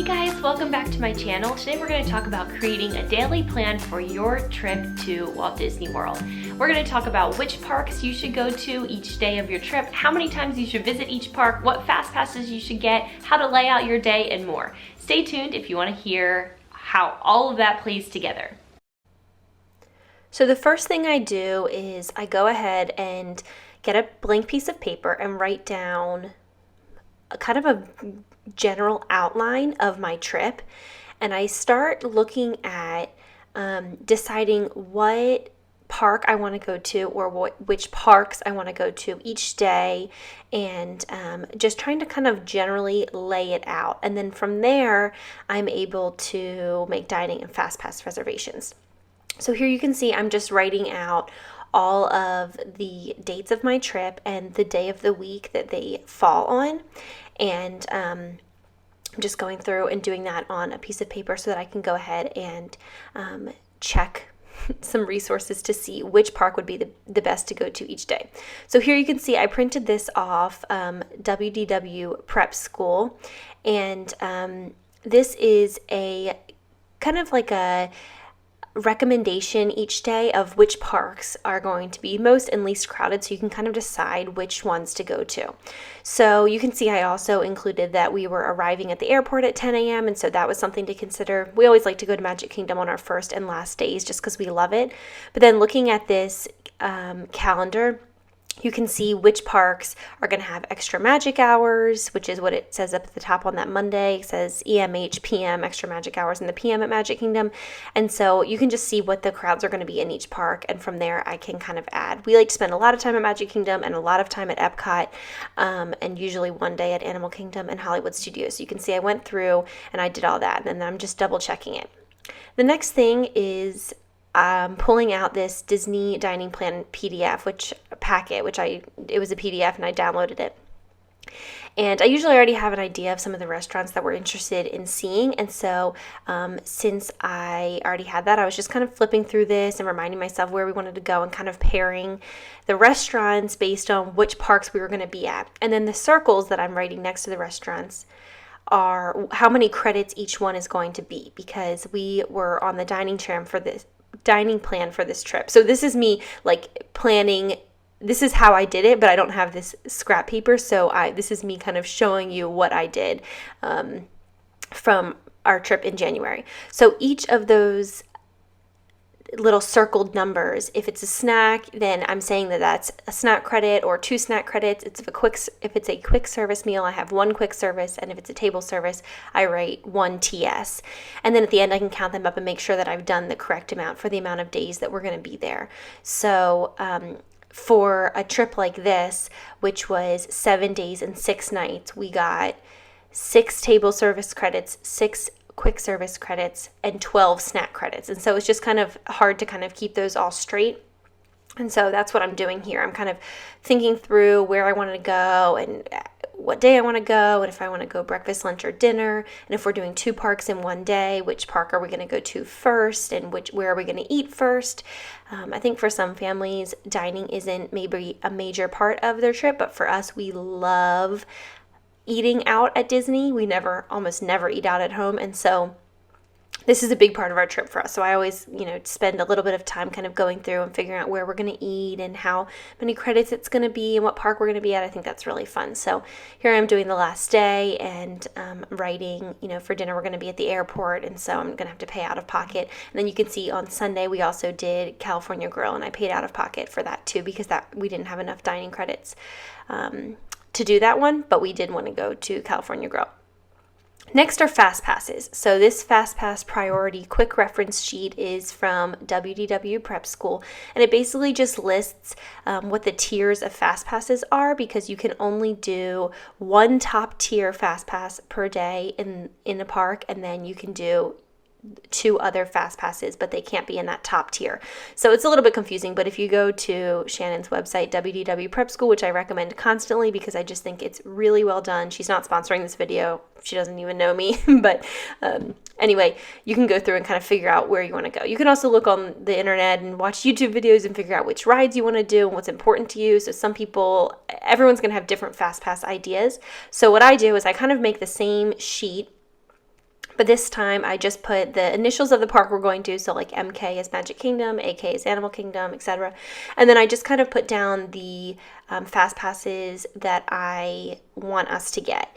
guys, welcome back to my channel. Today we're going to talk about creating a daily plan for your trip to Walt Disney World. We're going to talk about which parks you should go to each day of your trip, how many times you should visit each park, what fast passes you should get, how to lay out your day, and more. Stay tuned if you want to hear how all of that plays together. So the first thing I do is I go ahead and get a blank piece of paper and write down kind of a general outline of my trip, and I start looking at deciding what park I want to go to or which parks I want to go to each day, and just trying to kind of generally lay it out. And then from there, I'm able to make dining and fast pass reservations. So here you can see I'm just writing out all of the dates of my trip and the day of the week that they fall on. And I'm just going through and doing that on a piece of paper so that I can go ahead and check some resources to see which park would be the best to go to each day. So here you can see I printed this off WDW Prep School, and this is a kind of like a recommendation each day of which parks are going to be most and least crowded, so you can kind of decide which ones to go to. So you can see I also included that we were arriving at the airport at 10 a.m. and so that was something to consider. We always like to go to Magic Kingdom on our first and last days just because we love it. But then looking at this calendar, you can see which parks are going to have extra magic hours, which is what it says up at the top on that Monday. It says EMH PM, extra magic hours in the PM at Magic Kingdom. And so you can just see what the crowds are going to be in each park. And from there, I can kind of add. We like to spend a lot of time at Magic Kingdom and a lot of time at Epcot, and usually one day at Animal Kingdom and Hollywood Studios. So you can see I went through and I did all that, and then I'm just double checking it. The next thing is pulling out this Disney Dining Plan PDF, which it was a PDF and I downloaded it. And I usually already have an idea of some of the restaurants that we're interested in seeing. And so since I already had that, I was just kind of flipping through this and reminding myself where we wanted to go and kind of pairing the restaurants based on which parks we were going to be at. And then the circles that I'm writing next to the restaurants are how many credits each one is going to be, because we were on the dining plan for this trip. So this is me like planning. This is how I did it, but I don't have this scrap paper. So this is me kind of showing you what I did from our trip in January. So each of those little circled numbers, if it's a snack, then I'm saying that that's a snack credit or 2 snack credits. If it's a quick service meal, I have 1 quick service, and if it's a table service, I write 1 TS. And then at the end, I can count them up and make sure that I've done the correct amount for the amount of days that we're going to be there. So for a trip like this, which was 7 days and 6 nights, we got 6 table service credits, 6 quick service credits, and 12 snack credits. And so it's just kind of hard to kind of keep those all straight. And so that's what I'm doing here. I'm kind of thinking through where I want to go and what day I want to go, and if I want to go breakfast, lunch, or dinner, and if we're doing 2 parks in one day, which park are we going to go to first, and where are we going to eat first. I think for some families, dining isn't maybe a major part of their trip, but for us, we love eating out at Disney. We almost never eat out at home, and so this is a big part of our trip for us. So I always, spend a little bit of time kind of going through and figuring out where we're going to eat and how many credits it's going to be and what park we're going to be at. I think that's really fun. So here I am doing the last day and writing, for dinner we're going to be at the airport, and so I'm going to have to pay out of pocket. And then you can see on Sunday we also did California Grill, and I paid out of pocket for that too because we didn't have enough dining credits to do that one, but we did want to go to California Grill. Next are fast passes. So this fast pass priority quick reference sheet is from WDW Prep School, and it basically just lists what the tiers of fast passes are, because you can only do 1 top tier fast pass per day in a park, and then you can do 2 other fast passes, but they can't be in that top tier. So it's a little bit confusing, but if you go to Shannon's website, WDW Prep School, which I recommend constantly because I just think it's really well done. She's not sponsoring this video. She doesn't even know me, but anyway, you can go through and kind of figure out where you want to go. You can also look on the internet and watch YouTube videos and figure out which rides you want to do and what's important to you. So everyone's going to have different fast pass ideas. So what I do is I kind of make the same sheet But this time I just put the initials of the park we're going to, so like MK is Magic Kingdom, AK is Animal Kingdom, etc. And then I just kind of put down the fast passes that I want us to get.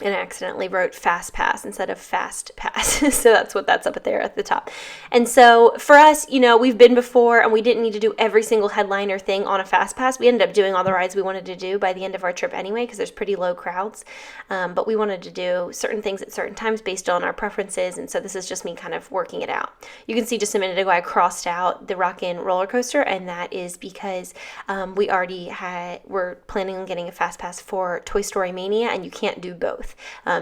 And I accidentally wrote fast pass instead of fast pass. So that's what that's up there at the top. And so for us, you know, we've been before and we didn't need to do every single headliner thing on a fast pass. We ended up doing all the rides we wanted to do by the end of our trip anyway, because there's pretty low crowds. But we wanted to do certain things at certain times based on our preferences. And so this is just me kind of working it out. You can see just a minute ago, I crossed out the Rockin' roller coaster, and that is because we're planning on getting a fast pass for Toy Story Mania, and you can't do both.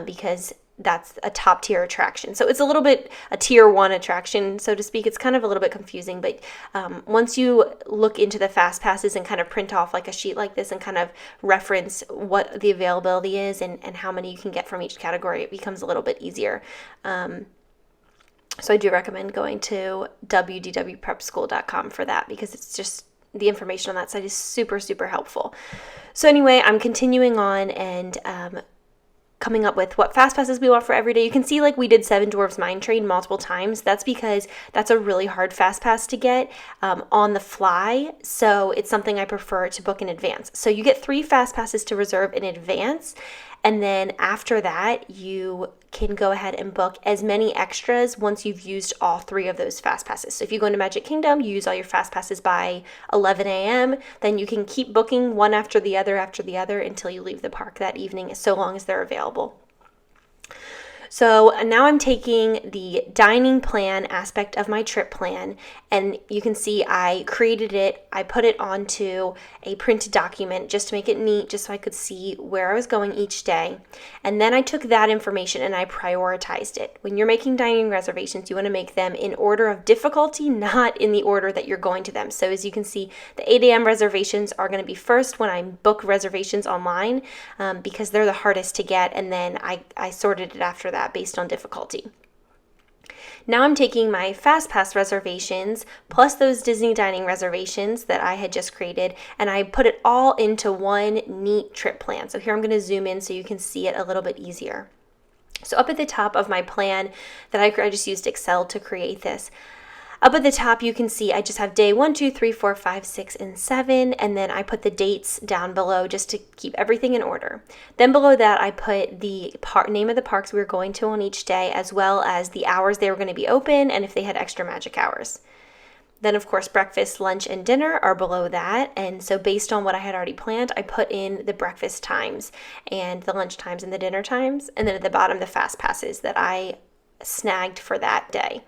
Because that's a top tier attraction. So it's a little bit a tier 1 attraction, so to speak. It's kind of a little bit confusing, but once you look into the fast passes and kind of print off like a sheet like this and kind of reference what the availability is and how many you can get from each category, it becomes a little bit easier. So I do recommend going to wdwprepschool.com for that, because it's just, the information on that site is super, super helpful. So anyway, I'm continuing on and coming up with what fast passes we want for every day. You can see like we did Seven Dwarfs Mine Train multiple times. That's because that's a really hard fast pass to get on the fly. So it's something I prefer to book in advance. So you get 3 fast passes to reserve in advance. And then after that, you can go ahead and book as many extras once you've used all 3 of those fast passes. So if you go into Magic Kingdom, you use all your fast passes by 11 a.m., then you can keep booking one after the other until you leave the park that evening, so long as they're available. So now I'm taking the dining plan aspect of my trip plan, and you can see I created it. I put it onto a printed document just to make it neat, just so I could see where I was going each day. And then I took that information and I prioritized it. When you're making dining reservations, you want to make them in order of difficulty, not in the order that you're going to them. So as you can see, the 8 a.m. reservations are going to be first when I book reservations online, because they're the hardest to get, and then I sorted it after that based on difficulty. Now I'm taking my fast pass reservations plus those Disney dining reservations that I had just created, and I put it all into one neat trip plan. So here I'm going to zoom in so you can see it a little bit easier. So up at the top of my plan that I just used Excel to create this, up at the top, you can see I just have day 1, 2, 3, 4, 5, 6, and 7, and then I put the dates down below just to keep everything in order. Then below that, I put the name of the parks we were going to on each day, as well as the hours they were going to be open and if they had extra magic hours. Then, of course, breakfast, lunch, and dinner are below that, and so based on what I had already planned, I put in the breakfast times and the lunch times and the dinner times, and then at the bottom, the fast passes that I snagged for that day.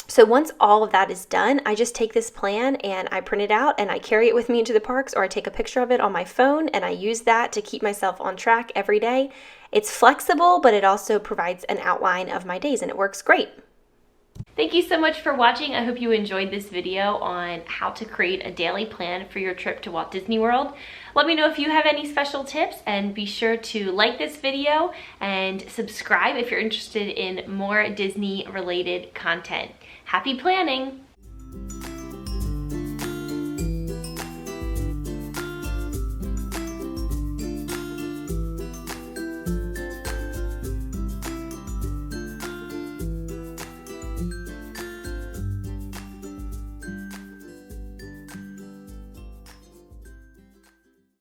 So once all of that is done, I just take this plan and I print it out and I carry it with me into the parks, or I take a picture of it on my phone and I use that to keep myself on track every day. It's flexible, but it also provides an outline of my days, and it works great. Thank you so much for watching. I hope you enjoyed this video on how to create a daily plan for your trip to Walt Disney World. Let me know if you have any special tips, and be sure to like this video and subscribe if you're interested in more Disney related content. Happy planning!